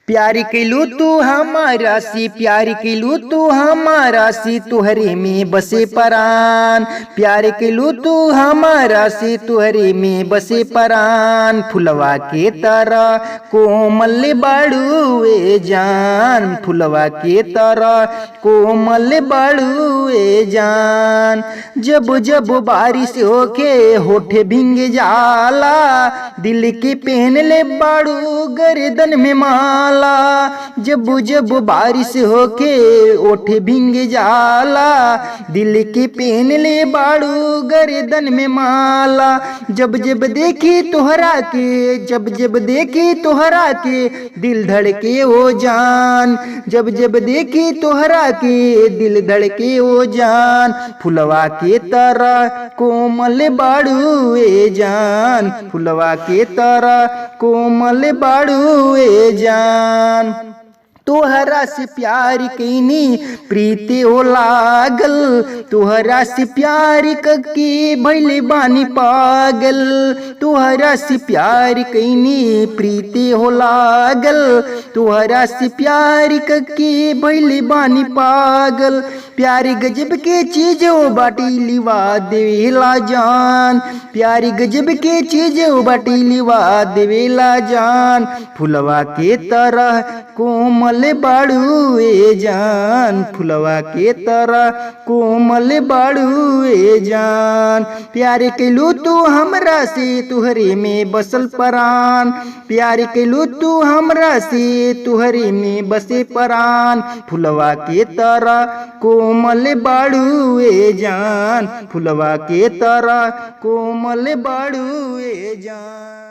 प्यार कैलू तू हमारा सी, प्यार कैलू तू हमारा सी, तुहरे में बसे परान। प्यार कैलू तू हमारा सी, तुहरे में बसे परान। फुलवा के तरह कोमल बाड़ुए जान, फुलवा के तरह कोमल बाड़ुए जान। जब जब बारिश होके होठे भींग जाला, दिल के पहन ले बाड़ू गर्दन में माला। जब जब बारिश होके ओठ भींग जाला, दिल के पहन ले बाड़ू गर्दन में माला। जब जब देखी तोहरा के, जब जब देखी तोहरा के, दिल धड़के ओ जान। जब जब देखी तोहरा के, दिल धड़के ओ जान। फुलवा के तरह कोमल बाड़ू ए जान, फुलवा के तरह कोमल बाड़ू ए जान। तोहरा से प्यार कैनी प्रीति हो लागल, तोहरा से प्यार कके भइले बानी पागल। तोहरा से प्यार कैनी प्रीति हो लागल, तोहरा से प्यार कके भइले बानी पागल। प्यार गजब के चीज ओ बाटी लिवा देवेला जान, प्यार गजब के चीज ओ बाटी लिवा देवेला जान। फुलवा के तरह कोमल बाड़ू ए जान, फुलवा के तरह कोमल बाड़ू ए जान। प्यार कैलू तू हमरा से, तुहरे में बसल परान। प्यार कैलू तू हमरा से, तुहरे में बसे परान। फुलवा के तरह कोमल बाड़ू ए जान, फुलवा के तरह कोमल बाड़ू ए जान।